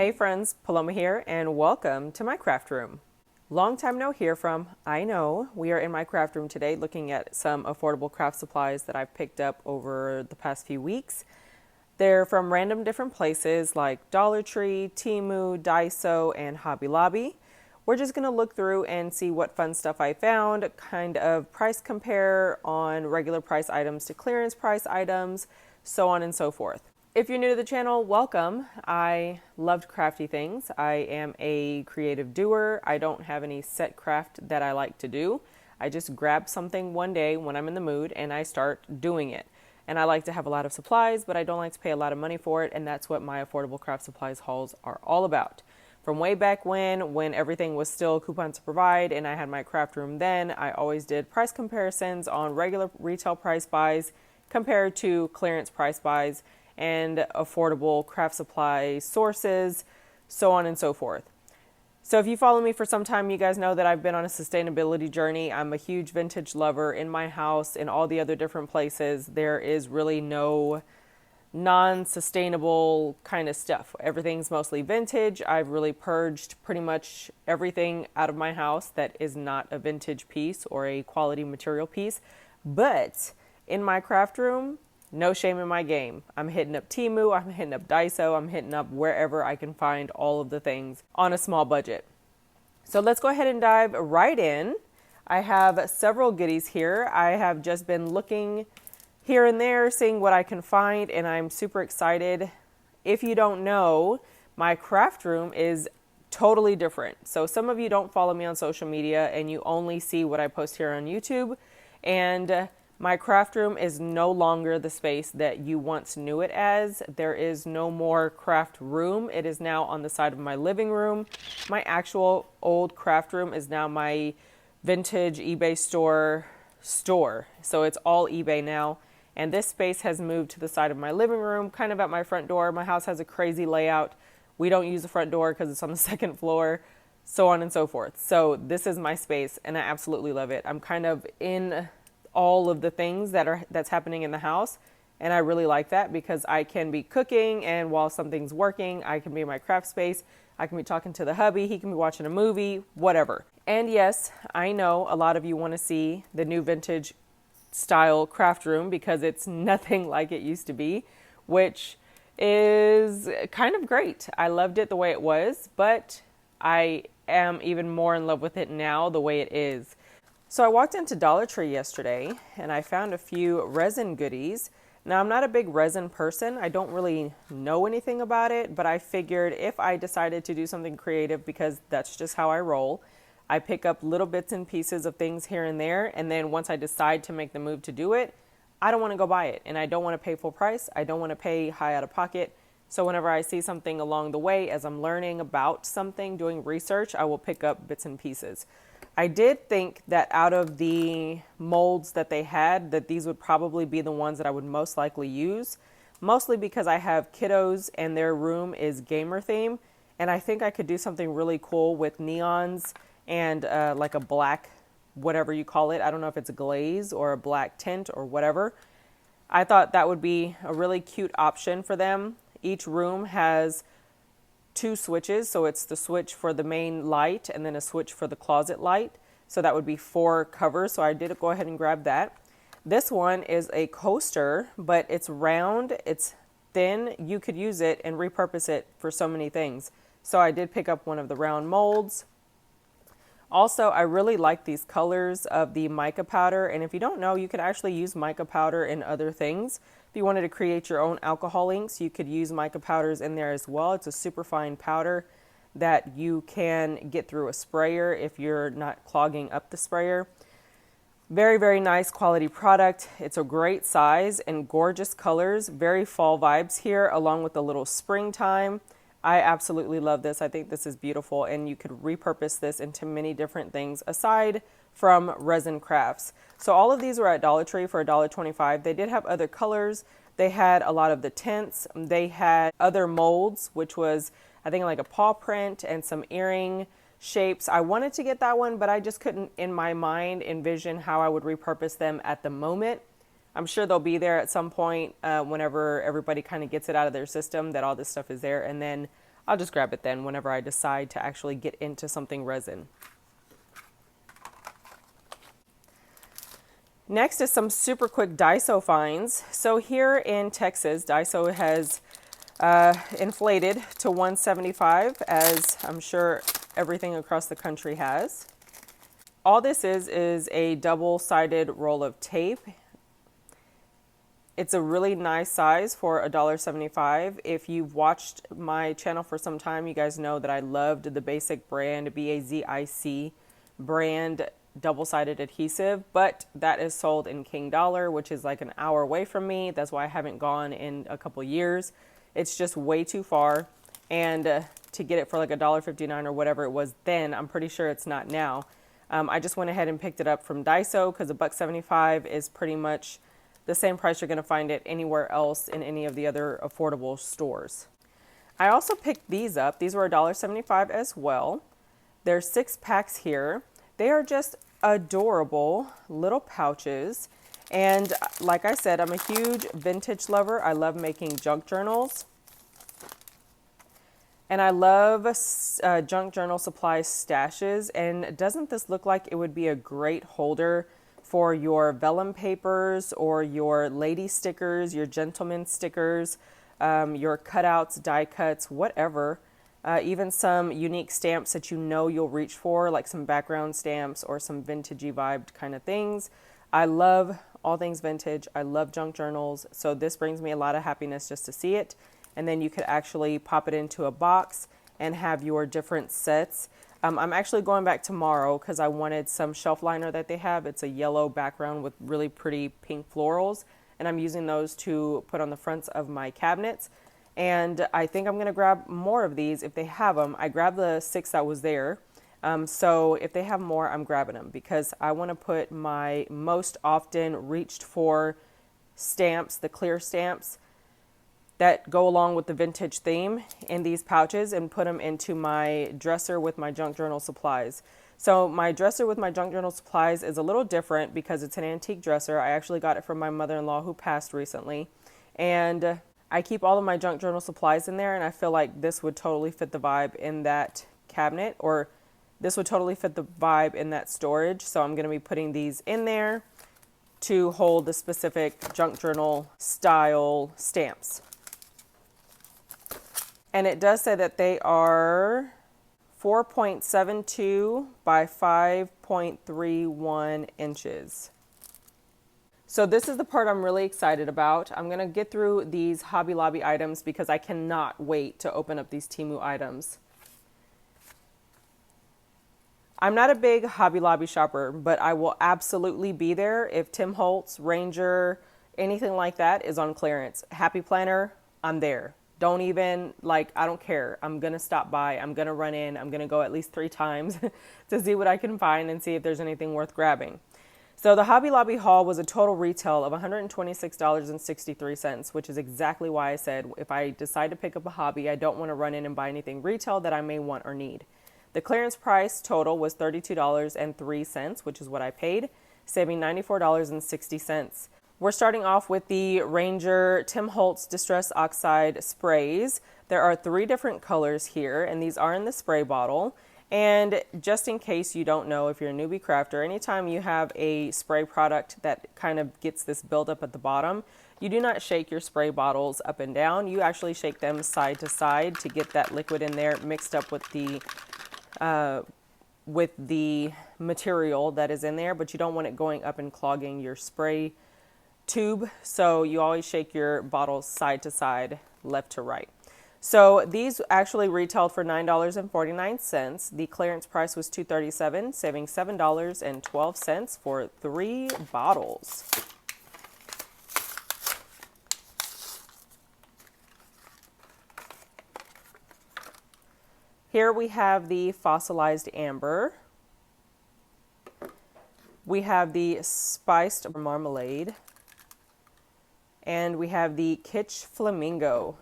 Hey friends, Paloma here and welcome to my craft room. Long time no hear from, I know. We are in my craft room today looking at some affordable craft supplies that I've picked up over the past few weeks. They're from random different places like Dollar Tree, Temu, Daiso, and Hobby Lobby. We're just going to look through and see what fun stuff I found, kind of price compare on regular price items to clearance price items, so on and so forth. If you're new to the channel, welcome. I loved crafty things. I am a creative doer. I don't have any set craft that I like to do. I just grab something one day when I'm in the mood and I start doing it. And I like to have a lot of supplies, but I don't like to pay a lot of money for it, and that's what my affordable craft supplies hauls are all about. From way back when everything was still coupon to provide and I had my craft room then, I always did price comparisons on regular retail price buys compared to clearance price buys and affordable craft supply sources, so on and so forth. So if you follow me for some time, you guys know that I've been on a sustainability journey. I'm a huge vintage lover. In my house, in all the other different places, there is really no non-sustainable kind of stuff. Everything's mostly vintage. I've really purged pretty much everything out of my house that is not a vintage piece or a quality material piece. But in my craft room, no shame in my game. I'm hitting up Temu, I'm hitting up Daiso, I'm hitting up wherever I can find all of the things on a small budget. So let's go ahead and dive right in. I have several goodies here. I have just been looking here and there, seeing what I can find, and I'm super excited. If you don't know, my craft room is totally different. So some of you don't follow me on social media and you only see what I post here on YouTube, and my craft room is no longer the space that you once knew it as. There is no more craft room. It is now on the side of my living room. My actual old craft room is now my vintage eBay store. So it's all eBay now. And this space has moved to the side of my living room, kind of at my front door. My house has a crazy layout. We don't use the front door because it's on the second floor, so on and so forth. So this is my space and I absolutely love it. I'm kind of in all of the things that's happening in the house, and I really like that because I can be cooking, and while something's working, I can be in my craft space. I can be talking to the hubby, he can be watching a movie, whatever. And yes, I know a lot of you want to see the new vintage style craft room because it's nothing like it used to be, which is kind of great. I loved it the way it was, but I am even more in love with it now the way it is. So I walked into Dollar Tree yesterday and I found a few resin goodies. Now, I'm not a big resin person. I don't really know anything about it, but I figured if I decided to do something creative, because that's just how I roll, I pick up little bits and pieces of things here and there, and then once I decide to make the move to do it, I don't want to go buy it, and I don't want to pay full price. I don't want to pay high out of pocket. So whenever I see something along the way, as I'm learning about something, doing research, I will pick up bits and pieces. I did think that out of the molds that they had, that these would probably be the ones that I would most likely use, mostly because I have kiddos and their room is gamer theme, and I think I could do something really cool with neons and like a black, whatever you call it. I don't know if it's a glaze or a black tint or whatever. I thought that would be a really cute option for them. Each room has two switches, so it's the switch for the main light and then a switch for the closet light. So that would be 4 covers. So I did go ahead and grab that. This one is a coaster, but it's round, it's thin. You could use it and repurpose it for so many things. So I did pick up one of the round molds. Also, I really like these colors of the mica powder, and if you don't know, you could actually use mica powder in other things. If you wanted to create your own alcohol inks, you could use mica powders in there as well. It's a super fine powder that you can get through a sprayer if you're not clogging up the sprayer. Very, very nice quality product. It's a great size and gorgeous colors, very fall vibes here, along with a little springtime. I absolutely love this. I think this is beautiful, and you could repurpose this into many different things aside from resin crafts. So all of these were at Dollar Tree for $1.25. They did have other colors. They had a lot of the tints. They had other molds, which was, I think, like a paw print and some earring shapes. I wanted to get that one, but I just couldn't, in my mind, envision how I would repurpose them at the moment. I'm sure they'll be there at some point whenever everybody kind of gets it out of their system that all this stuff is there. And then I'll just grab it then whenever I decide to actually get into something resin. Next is some super quick Daiso finds. So here in Texas, Daiso has inflated to $175, as I'm sure everything across the country has. All this is a double-sided roll of tape. It's a really nice size for $1.75. If you've watched my channel for some time, you guys know that I loved the basic brand, BAZIC brand double-sided adhesive, but that is sold in King Dollar, which is like an hour away from me. That's why I haven't gone in a couple years. It's just way too far, and to get it for like $1.59 or whatever it was then, I'm pretty sure it's not now. I just went ahead and picked it up from Daiso because $1.75 is pretty much the same price you're going to find it anywhere else in any of the other affordable stores. I also picked these up. These were $1.75 as well. There's 6 packs here. They are just adorable little pouches. And like I said, I'm a huge vintage lover. I love making junk journals. And I love junk journal supply stashes. And doesn't this look like it would be a great holder for your vellum papers or your lady stickers, your gentleman stickers, your cutouts, die cuts, whatever. Even some unique stamps that you know you'll reach for, like some background stamps or some vintagey vibed kind of things. I love all things vintage. I love junk journals. So this brings me a lot of happiness just to see it. And then you could actually pop it into a box and have your different sets. I'm actually going back tomorrow because I wanted some shelf liner that they have. It's a yellow background with really pretty pink florals. And I'm using those to put on the fronts of my cabinets. And I think I'm going to grab more of these if they have them. I grabbed the 6 that was there. So if they have more, I'm grabbing them because I want to put my most often reached for stamps, the clear stamps that go along with the vintage theme in these pouches and put them into my dresser with my junk journal supplies. So my dresser with my junk journal supplies is a little different because it's an antique dresser. I actually got it from my mother-in-law who passed recently. And I keep all of my junk journal supplies in there, and I feel like this would totally fit the vibe in that cabinet, or this would totally fit the vibe in that storage. So I'm going to be putting these in there to hold the specific junk journal style stamps. And it does say that they are 4.72 by 5.31 inches. So this is the part I'm really excited about. I'm going to get through these Hobby Lobby items because I cannot wait to open up these Temu items. I'm not a big Hobby Lobby shopper, but I will absolutely be there if Tim Holtz, Ranger, anything like that is on clearance. Happy Planner, I'm there. Don't even, I don't care. I'm going to stop by. I'm going to run in. I'm going to go at least 3 times to see what I can find and see if there's anything worth grabbing. So the Hobby Lobby haul was a total retail of $126.63, which is exactly why I said if I decide to pick up a hobby, I don't want to run in and buy anything retail that I may want or need. The clearance price total was $32.03, which is what I paid, saving $94.60. We're starting off with the Ranger Tim Holtz Distress Oxide sprays. There are 3 different colors here, and these are in the spray bottle. And just in case you don't know, if you're a newbie crafter, anytime you have a spray product that kind of gets this buildup at the bottom, you do not shake your spray bottles up and down. You actually shake them side to side to get that liquid in there mixed up with the material that is in there, but you don't want it going up and clogging your spray tube. So you always shake your bottles side to side, left to right. So these actually retailed for $9.49. The clearance price was $2.37, saving $7.12 for 3 bottles. Here we have the fossilized amber. We have the spiced marmalade. And we have the Kitsch Flamingo.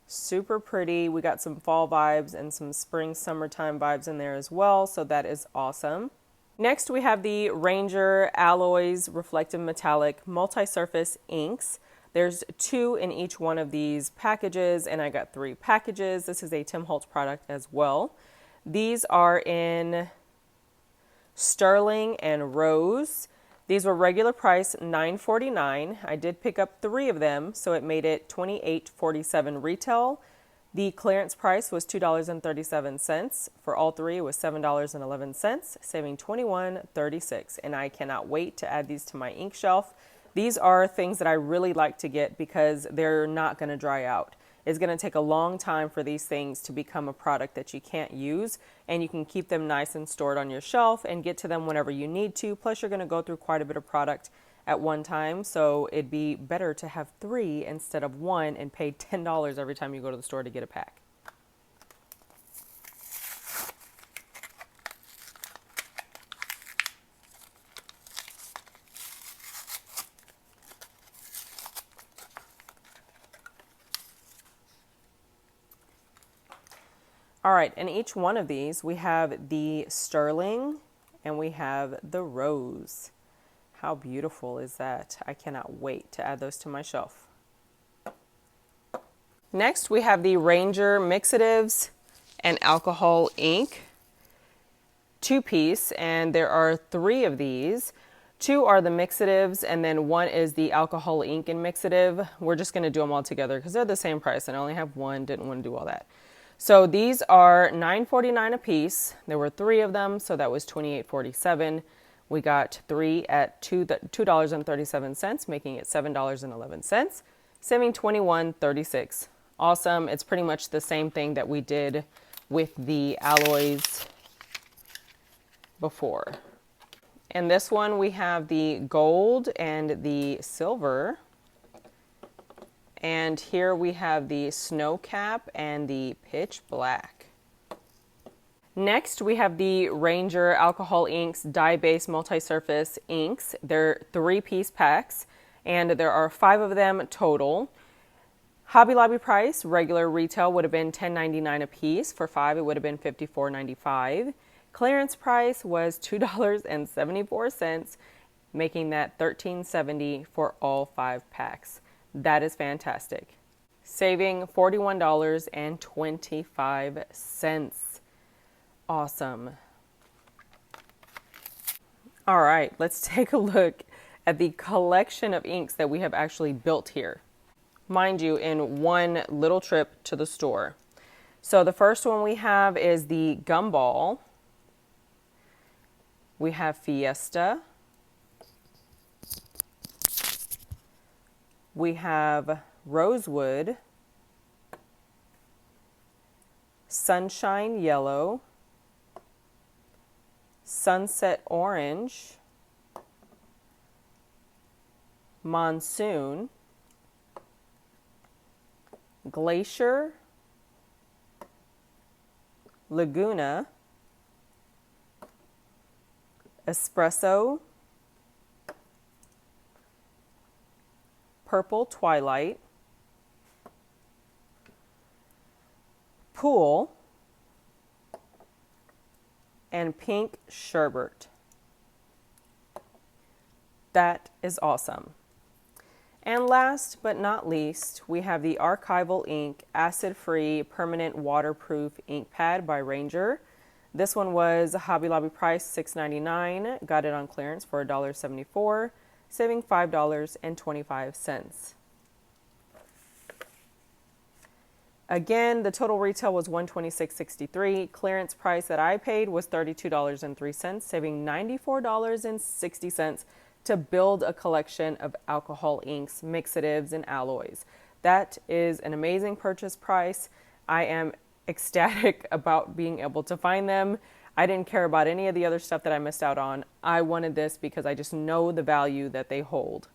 Super pretty. We got some fall vibes and some spring, summertime vibes in there as well. So that is awesome. Next, we have the Ranger Alloys Reflective Metallic Multi-Surface Inks. There's 2 in each one of these packages, and I got 3 packages. This is a Tim Holtz product as well. These are in sterling and rose. These were regular price $9.49. I did pick up 3 of them, so it made it $28.47 retail. The clearance price was $2.37. For all 3, it was $7.11, saving $21.36. And I cannot wait to add these to my ink shelf. These are things that I really like to get because they're not going to dry out. It's going to take a long time for these things to become a product that you can't use, and you can keep them nice and stored on your shelf and get to them whenever you need to. Plus, you're going to go through quite a bit of product at one time, so it'd be better to have 3 instead of 1 and pay $10 every time you go to the store to get a pack. All right, in each one of these, we have the sterling and we have the rose. How beautiful is that? I cannot wait to add those to my shelf. Next, we have the Ranger Mixatives and Alcohol Ink 2-piece, and there are 3 of these. 2 are the mixatives, and then 1 is the alcohol ink and mixative. We're just going to do them all together because they're the same price, and I only have 1, didn't want to do all that. So these are $9.49 a piece. There were 3 of them, so that was $28.47. We got 3 at $2.37, making it $7.11, saving $21.36. Awesome. It's pretty much the same thing that we did with the alloys before. In this one, we have the gold and the silver. And here we have the snow cap and the pitch black. Next, we have the Ranger Alcohol Inks Dye-Based Multi-Surface Inks. They're 3-piece packs, and there are 5 of them total. Hobby Lobby price, regular retail would have been $10.99 a piece. For 5, it would have been $54.95. Clearance price was $2.74, making that $13.70 for all 5 packs. That is fantastic. Saving $41.25. Awesome. All right, let's take a look at the collection of inks that we have actually built here. Mind you, in one little trip to the store. So the first one we have is the Gumball. We have Fiesta. We have Rosewood, Sunshine Yellow, Sunset Orange, Monsoon, Glacier, Laguna, Espresso, Purple Twilight, Pool, and Pink Sherbet. That is awesome. And last but not least, we have the Archival Ink Acid-Free Permanent Waterproof Ink Pad by Ranger. This one was Hobby Lobby price $6.99. Got it on clearance for $1.74, saving $5.25. Again, the total retail was $126.63. Clearance price that I paid was $32.03, saving $94.60 to build a collection of alcohol inks, mixatives, and alloys. That is an amazing purchase price. I am ecstatic about being able to find them. I didn't care about any of the other stuff that I missed out on. I wanted this because I just know the value that they hold.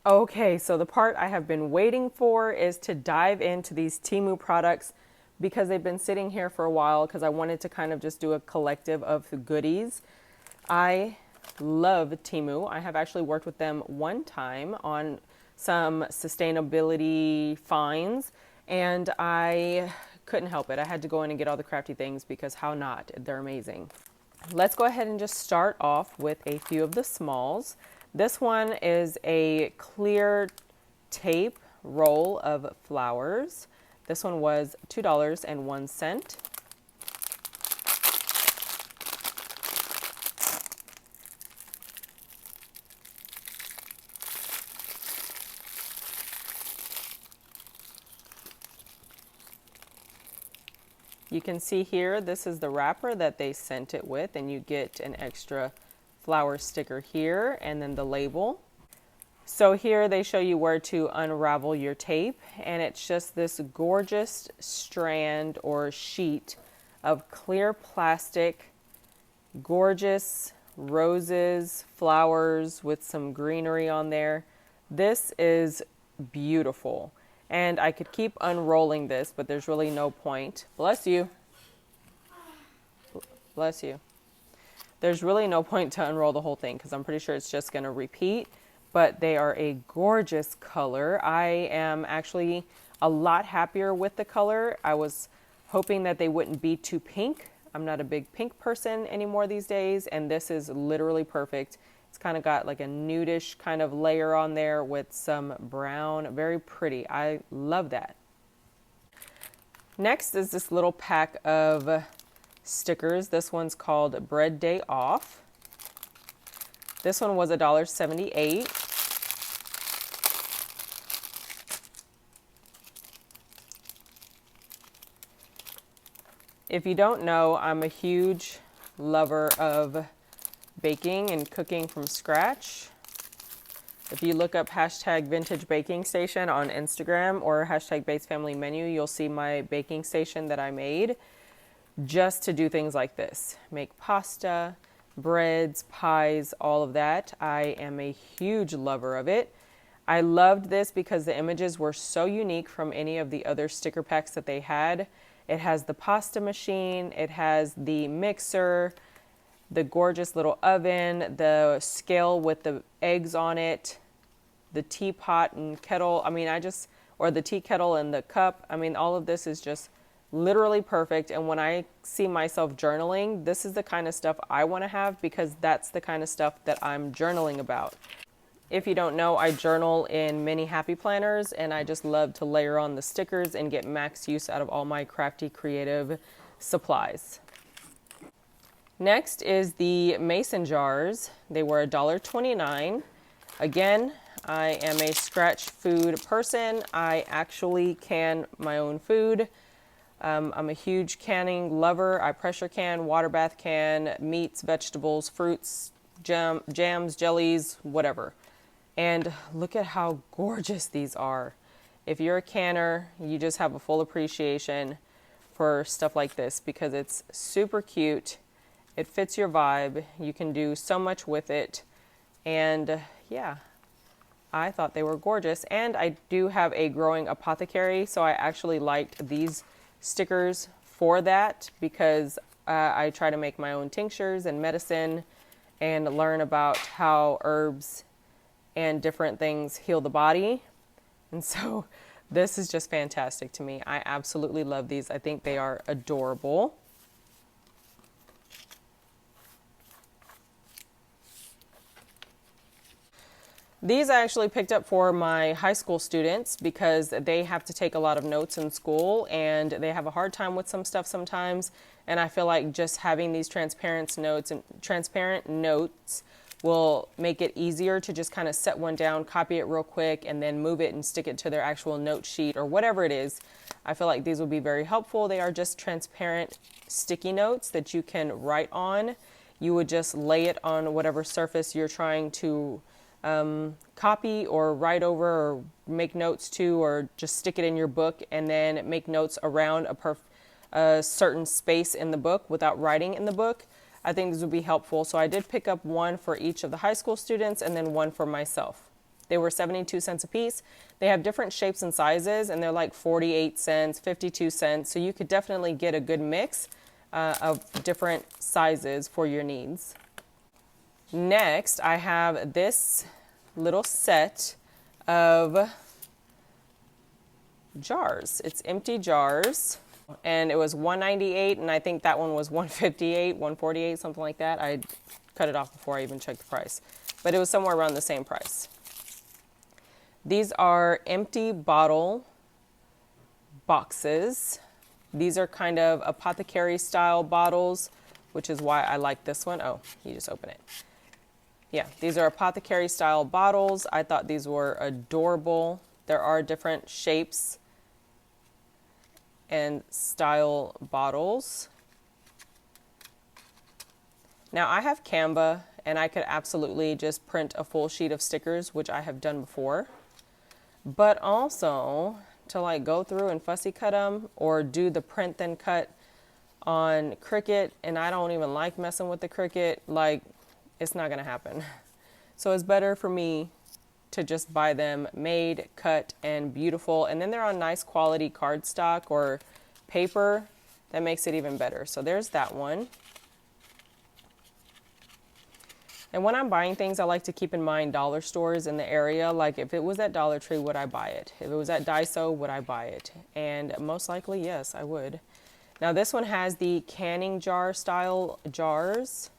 Okay, so the part I have been waiting for is to dive into these Temu products because they've been sitting here for a while because I wanted to kind of just do a collective of goodies. I love Temu. I have actually worked with them one time on some sustainability finds, and I couldn't help it. I had to go in and get all the crafty things because how not? They're amazing. Let's go ahead and just start off with a few of the smalls. This one is a clear tape roll of flowers. This one was $2.01. You can see here, this is the wrapper that they sent it with, and you get an extra flower sticker here and then the label. So here they show you where to unravel your tape, and it's just this gorgeous strand or sheet of clear plastic, gorgeous roses, flowers with some greenery on there. This is beautiful. And I could keep unrolling this, but there's really no point. Bless you. Bless you. There's really no point to unroll the whole thing because I'm pretty sure it's just going to repeat. But they are a gorgeous color. I am actually a lot happier with the color. I was hoping that they wouldn't be too pink. I'm not a big pink person anymore these days, and this is literally perfect. It's kind of got like a nudish kind of layer on there with some brown. Very pretty. I love that. Next is this little pack of stickers. This one's called Bread Day Off. This one was $1.78. If you don't know, I'm a huge lover of baking and cooking from scratch. If you look up hashtag vintage baking station on Instagram or hashtag Bates Family Menu, you'll see my baking station that I made just to do things like this. Make pasta, breads, pies, all of that. I am a huge lover of it. I loved this because the images were so unique from any of the other sticker packs that they had. It has the pasta machine, it has the mixer, the gorgeous little oven, the scale with the eggs on it, the teapot and kettle. I mean, or the tea kettle and the cup. I mean, all of this is just literally perfect. And when I see myself journaling, this is the kind of stuff I want to have because that's the kind of stuff that I'm journaling about. If you don't know, I journal in mini happy planners, and I just love to layer on the stickers and get max use out of all my crafty creative supplies. Next is the mason jars. They were $1.29. Again, I am a scratch food person. I actually can my own food. I'm a huge canning lover. I pressure can, water bath can, meats, vegetables, fruits, jams, jellies, whatever. And look at how gorgeous these are. If you're a canner, you just have a full appreciation for stuff like this because it's super cute. It fits your vibe. You can do so much with it. And yeah, I thought they were gorgeous. And I do have a growing apothecary, so I actually liked these stickers for that because I try to make my own tinctures and medicine and learn about how herbs and different things heal the body. And so this is just fantastic to me. I absolutely love these. I think they are adorable. These I actually picked up for my high school students because they have to take a lot of notes in school and they have a hard time with some stuff sometimes. And I feel like just having these transparent notes will make it easier to just kind of set one down, copy it real quick, and then move it and stick it to their actual note sheet or whatever it is. I feel like these will be very helpful. They are just transparent sticky notes that you can write on. You would just lay it on whatever surface you're trying to copy or write over or make notes to, or just stick it in your book and then make notes around a certain space in the book without writing in the book. I think this would be helpful. So I did pick up one for each of the high school students and then one for myself. They were 72 cents a piece. They have different shapes and sizes, and they're like 48 cents, 52 cents. So you could definitely get a good mix of different sizes for your needs. Next, I have this little set of jars. It's empty jars. and it was $198, and I think that one was $158, $148, something like that. I cut it off before I even checked the price, but it was somewhere around the same price. These are empty bottle boxes. These are kind of apothecary style bottles, which is why I like this one. Oh, you just open it. Yeah, these are apothecary style bottles. I thought these were adorable. There are different shapes and style bottles. Now I have Canva, and I could absolutely just print a full sheet of stickers, which I have done before. But also to like go through and fussy cut them or do the print then cut on Cricut, and I don't even like messing with the Cricut, like it's not gonna happen. So it's better for me to just buy them made, cut, and beautiful, and then they're on nice quality cardstock or paper. That makes it even better. So there's that one. And when I'm buying things, I like to keep in mind dollar stores in the area. Like if it was at Dollar Tree, would I buy it? If it was at Daiso, would I buy it? And most likely, yes, I would. Now this one has the canning jar style jars.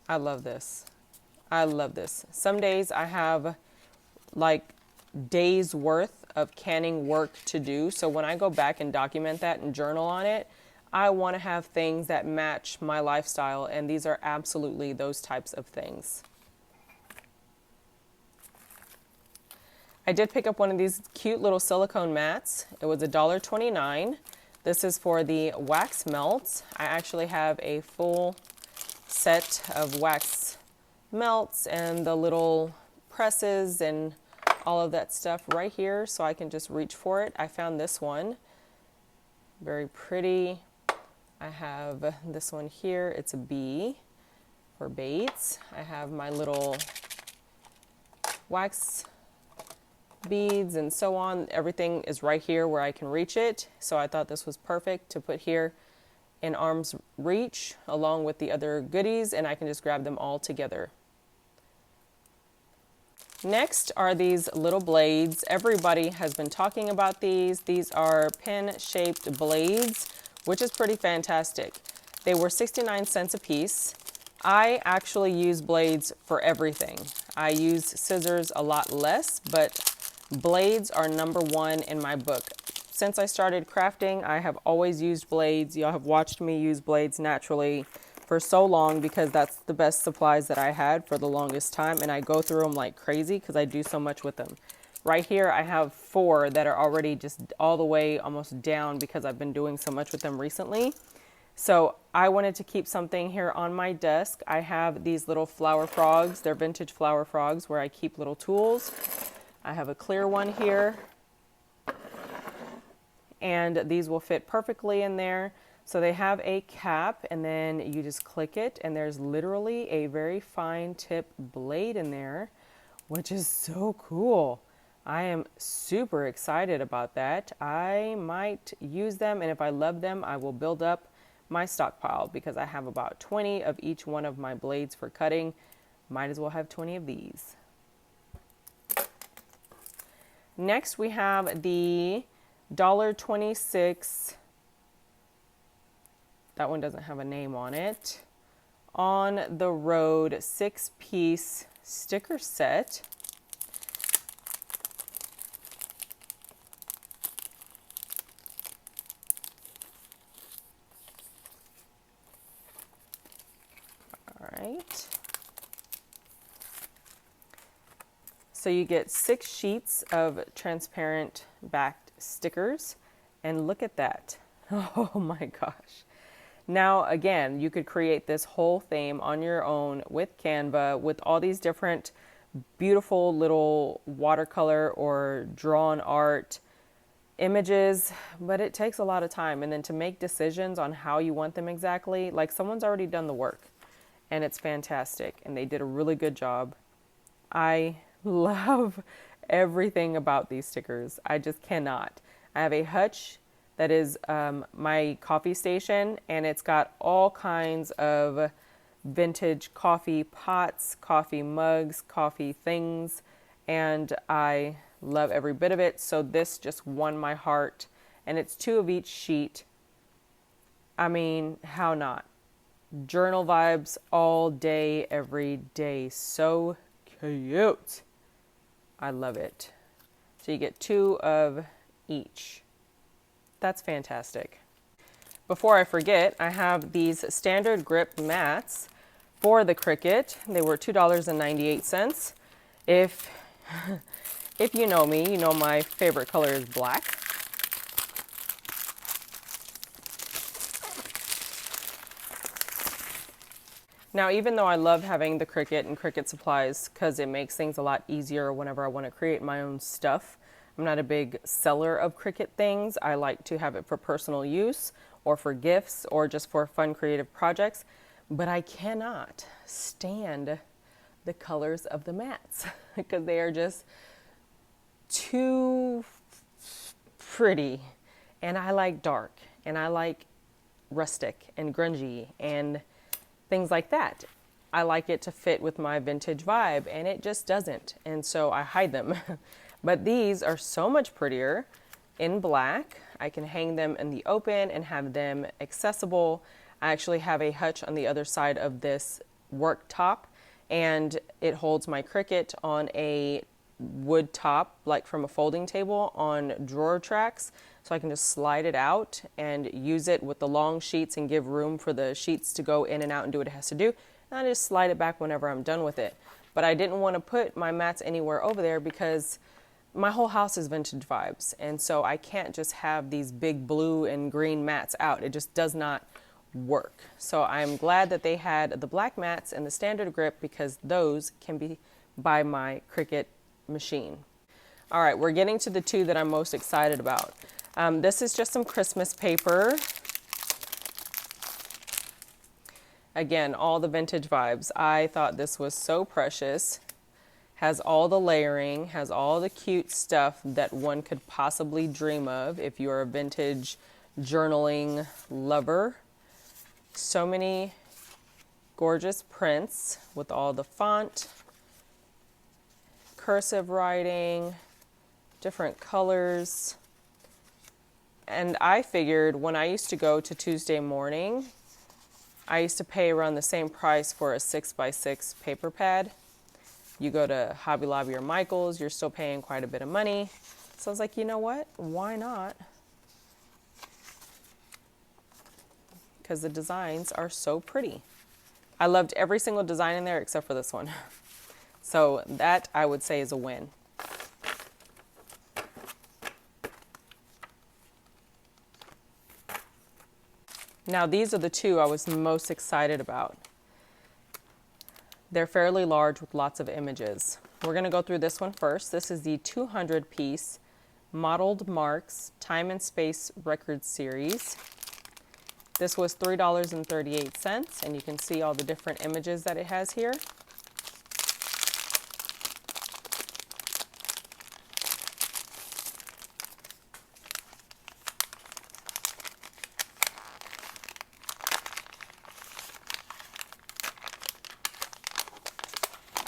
I love this. I love this. Some days I have like days worth of canning work to do. So when I go back and document that and journal on it, I want to have things that match my lifestyle. And these are absolutely those types of things. I did pick up one of these cute little silicone mats. It was $1.29. This is for the wax melts. I actually have a full set of wax melts and the little presses and all of that stuff right here, so I can just reach for it. I found this one very pretty. I have this one here. It's a bee for Bates. I have my little wax beads and so on. Everything is right here where I can reach it, so I thought this was perfect to put here in arm's reach along with the other goodies, and I can just grab them all together. Next are these little blades. Everybody has been talking about these. These are pin-shaped blades, which is pretty fantastic. They were 69 cents a piece. I actually use blades for everything. I use scissors a lot less, but blades are number one in my book. Since I started crafting, I have always used blades. Y'all have watched me use blades naturally for so long because that's the best supplies that I had for the longest time, and I go through them like crazy because I do so much with them. Right here I have 4 that are already just all the way almost down because I've been doing so much with them recently. So I wanted to keep something here on my desk. I have these little flower frogs. They're vintage flower frogs where I keep little tools. I have a clear one here, and these will fit perfectly in there. So they have a cap, and then you just click it, and there's literally a very fine tip blade in there, which is so cool. I am super excited about that. I might use them, and if I love them, I will build up my stockpile because I have about 20 of each one of my blades for cutting. Might as well have 20 of these. Next, we have the $1.26. That one doesn't have a name on it. On the Road 6-piece sticker set. All right. So you get 6 sheets of transparent backed stickers, and look at that. Oh my gosh. Now, again, you could create this whole theme on your own with Canva with all these different beautiful little watercolor or drawn art images, but it takes a lot of time. And then to make decisions on how you want them exactly, like someone's already done the work and it's fantastic and they did a really good job. I love everything about these stickers. I just cannot. I have a hutch that is my coffee station, and it's got all kinds of vintage coffee pots, coffee mugs, coffee things, and I love every bit of it. So this just won my heart, and it's 2 of each sheet. I mean, how not? Journal vibes all day, every day. So cute. I love it. So you get 2 of each. That's fantastic. Before I forget, I have these standard grip mats for the Cricut. They were $2.98. If you know me, you know my favorite color is black. Now, even though I love having the Cricut and Cricut supplies because it makes things a lot easier whenever I want to create my own stuff, I'm not a big seller of Cricut things. I like to have it for personal use or for gifts or just for fun creative projects, but I cannot stand the colors of the mats because they are just too pretty. And I like dark and I like rustic and grungy and things like that. I like it to fit with my vintage vibe and it just doesn't. And so I hide them. But these are so much prettier in black. I can hang them in the open and have them accessible. I actually have a hutch on the other side of this work top, and it holds my Cricut on a wood top, like from a folding table on drawer tracks. So I can just slide it out and use it with the long sheets and give room for the sheets to go in and out and do what it has to do. And I just slide it back whenever I'm done with it. But I didn't want to put my mats anywhere over there because my whole house is vintage vibes. And so I can't just have these big blue and green mats out. It just does not work. So I'm glad that they had the black mats and the standard grip because those can be by my Cricut machine. All right, we're getting to the 2 that I'm most excited about. This is just some Christmas paper. Again, all the vintage vibes. I thought this was so precious. Has all the layering, has all the cute stuff that one could possibly dream of if you're a vintage journaling lover. So many gorgeous prints with all the font, cursive writing, different colors. And I figured when I used to go to Tuesday Morning, I used to pay around the same price for a 6x6 paper pad. You go to Hobby Lobby or Michael's, you're still paying quite a bit of money. So I was like, you know what? Why not? Because the designs are so pretty. I loved every single design in there except for this one. So that I would say is a win. Now these are the 2 I was most excited about. They're fairly large with lots of images. We're going to go through this one first. This is the 200 piece Modeled Marks Time and Space Record Series. This was $3.38, and you can see all the different images that it has here.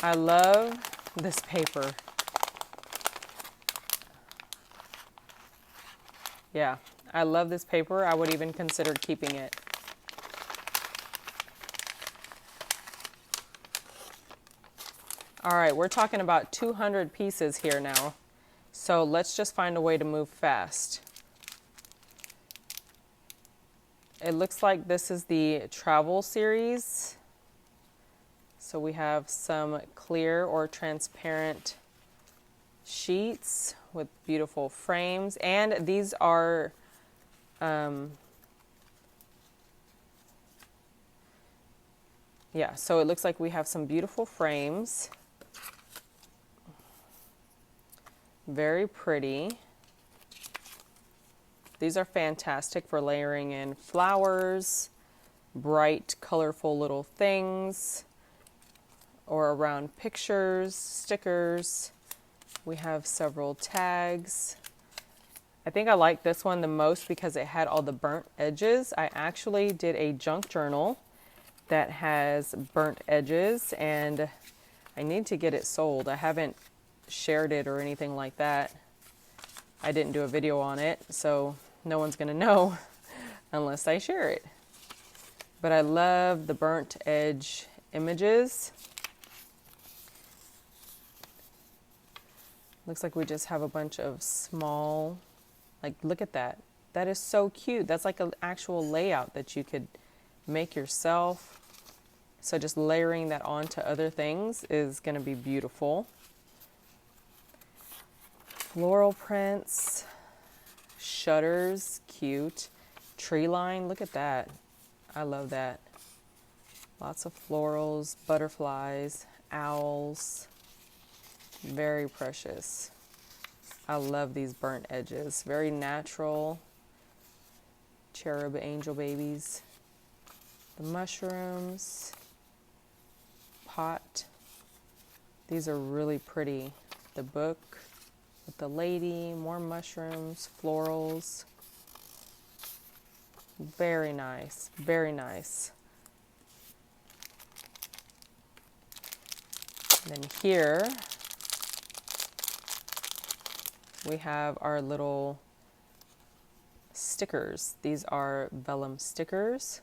I love this paper. Yeah, I love this paper. I would even consider keeping it. All right, we're talking about 200 pieces here now. So let's just find a way to move fast. It looks like this is the travel series. So we have some clear or transparent sheets with beautiful frames. And these are yeah, so it looks like we have some beautiful frames. Very pretty. These are fantastic for layering in flowers, bright, colorful little things, or around pictures, stickers. We have several tags. I think I like this one the most because it had all the burnt edges. I actually did a junk journal that has burnt edges, and I need to get it sold. I haven't shared it or anything like that. I didn't do a video on it, so no one's gonna know unless I share it. But I love the burnt edge images. Looks like we just have a bunch of small, like, look at that. That is so cute. That's like an actual layout that you could make yourself. So just layering that onto other things is gonna be beautiful. Floral prints, shutters, cute. Tree line, look at that. I love that. Lots of florals, butterflies, owls. Very precious. I love these burnt edges. Very natural. Cherub angel babies. The mushrooms. Pot. These are really pretty. The book with the lady, more mushrooms, florals. Very nice, very nice. And then here we have our little stickers. These are vellum stickers.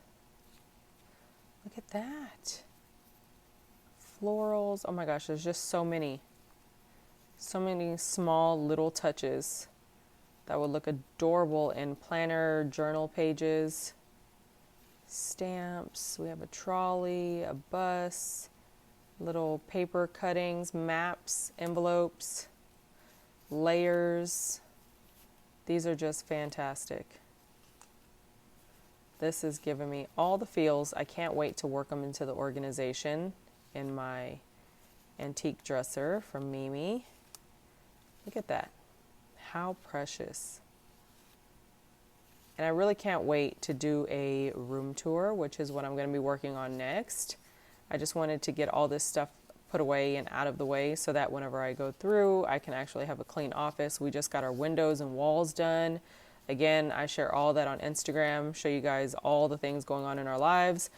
Look at that. Florals. Oh my gosh, there's just so many. So many small little touches that would look adorable in planner, journal pages. Stamps. We have a trolley, a bus, little paper cuttings, maps, envelopes, layers. These are just fantastic. This is giving me all the feels. I can't wait to work them into the organization in my antique dresser from Mimi. Look at that. How precious. And I really can't wait to do a room tour, which is what I'm going to be working on next. I just wanted to get all this stuff put away and out of the way so that whenever I go through, I can actually have a clean office. We just got our windows and walls done. Again, I share all that on Instagram, show you guys all the things going on in our lives.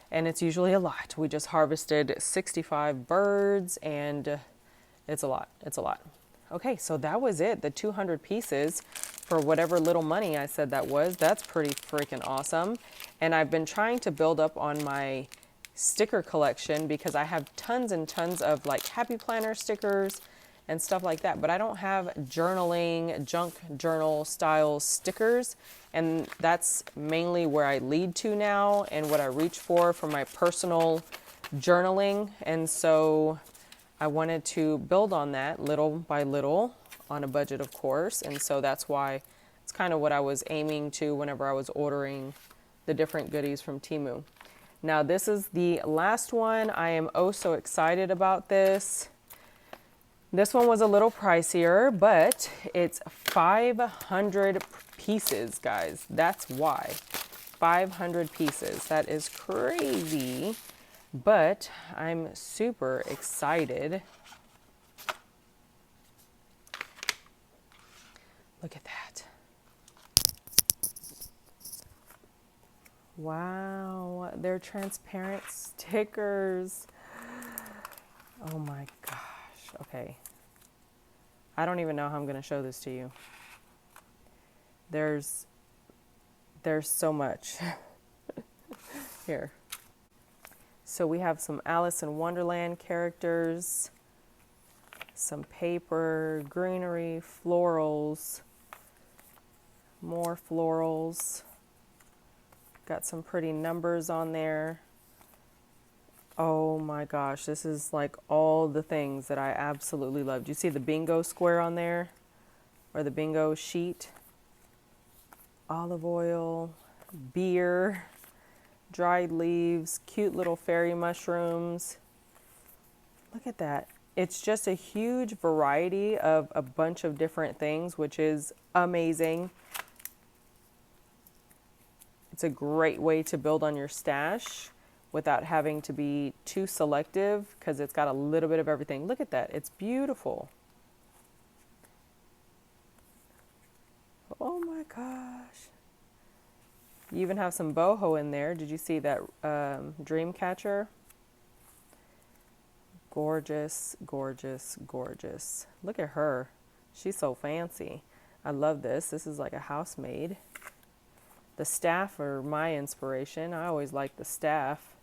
And it's usually a lot. We just harvested 65 birds and it's a lot. It's a lot. Okay, so that was it. The 200 pieces for whatever little money I said that was. That's pretty freaking awesome. And I've been trying to build up on my sticker collection because I have tons and tons of like happy planner stickers and stuff like that, but I don't have journaling, junk journal style stickers. And that's mainly where I lead to now and what I reach for my personal journaling. And so I wanted to build on that little by little on a budget, of course. And so that's why it's kind of what I was aiming to whenever I was ordering the different goodies from Temu. Now this is the last one. I am oh so excited about this. This one was a little pricier, but it's 500 pieces, guys. That's why. 500 pieces. That is crazy. But I'm super excited. Look at that. Wow, they're transparent stickers. Oh my gosh. Okay. I don't even know how I'm going to show this to you. There's so much. Here. So we have some Alice in Wonderland characters, some paper, greenery, florals, more florals. Got some pretty numbers on there. Oh my gosh, this is like all the things that I absolutely love. Do you see the bingo square on there? Or the bingo sheet? Olive oil, beer, dried leaves, cute little fairy mushrooms. Look at that. It's just a huge variety of a bunch of different things, which is amazing. It's a great way to build on your stash without having to be too selective because it's got a little bit of everything. Look at that. It's beautiful. Oh my gosh. You even have some boho in there. Did you see that dream catcher? Gorgeous, gorgeous, gorgeous. Look at her. She's so fancy. I love this. This is like a housemaid. The staff are my inspiration. I always like the staff.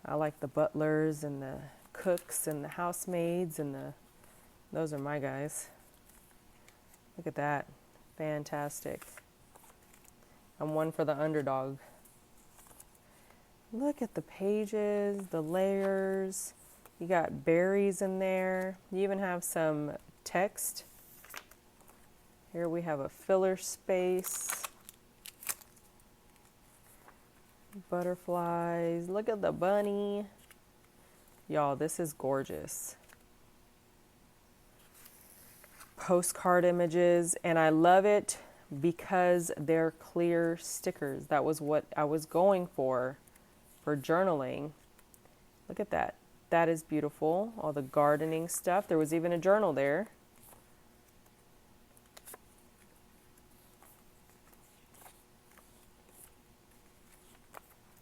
I like the butlers and the cooks and the housemaids and those are my guys. Look at that. Fantastic. I'm one for the underdog. Look at the pages, the layers. You got berries in there. You even have some text. Here we have a filler space. Butterflies. Look at the bunny. Y'all, this is gorgeous. Postcard images, and I love it because they're clear stickers. That was what I was going for journaling. Look at that. That is beautiful. All the gardening stuff. There was even a journal there.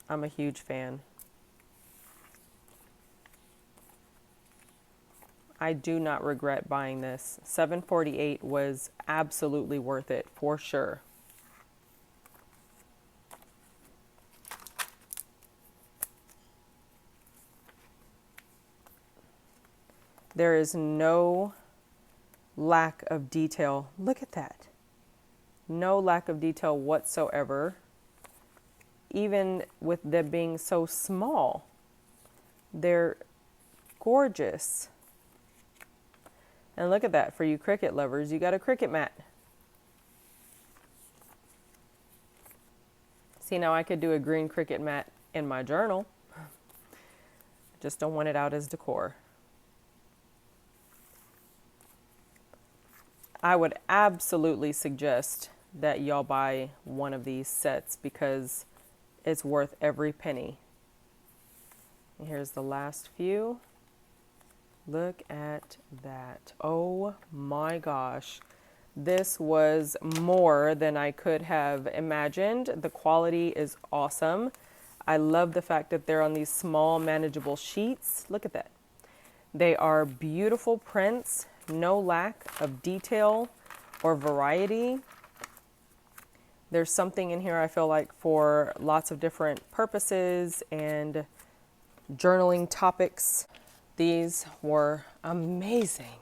I'm a huge fan. I do not regret buying this. $7.48 was absolutely worth it for sure. There is no lack of detail. Look at that. No lack of detail whatsoever. Even with them being so small, they're gorgeous. And look at that, for you cricket lovers, you got a cricket mat. See, now I could do a green cricket mat in my journal. Just don't want it out as decor. I would absolutely suggest that y'all buy one of these sets because it's worth every penny. And here's the last few. Look at that. Oh my gosh. This was more than I could have imagined. The quality is awesome. I love the fact that they're on these small manageable sheets. Look at that. They are beautiful prints, no lack of detail or variety. There's something in here I feel like for lots of different purposes and journaling topics. These were amazing.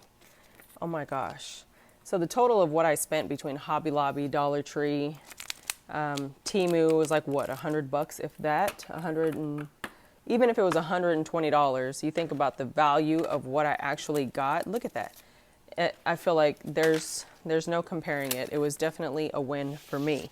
Oh my gosh. So the total of what I spent between Hobby Lobby, Dollar Tree, Temu was like what, $100 if that, even if it was $120, you think about the value of what I actually got. Look at that. I feel like there's no comparing it. It was definitely a win for me.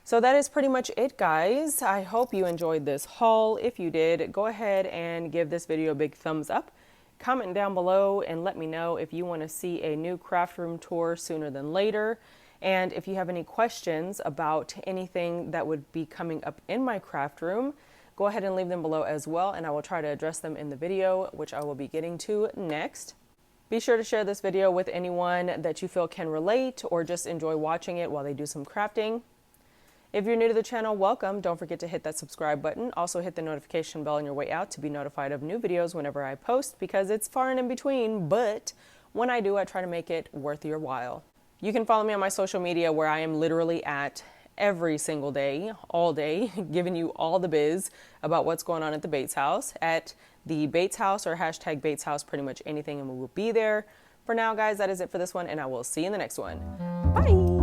So that is pretty much it, guys. I hope you enjoyed this haul. If you did, go ahead and give this video a big thumbs up. Comment down below and let me know if you want to see a new craft room tour sooner than later. And if you have any questions about anything that would be coming up in my craft room, go ahead and leave them below as well, and I will try to address them in the video, which I will be getting to next. Be sure to share this video with anyone that you feel can relate or just enjoy watching it while they do some crafting. If you're new to the channel, welcome. Don't forget to hit that subscribe button. Also hit the notification bell on your way out to be notified of new videos whenever I post, because it's far and in between, but when I do, I try to make it worth your while. You can follow me on my social media where I am literally at every single day, all day, giving you all the biz about what's going on at the Bates House, at the Bates House or hashtag Bates House, pretty much anything, and we will be there. For now, guys, that is it for this one, and I will see you in the next one. Bye!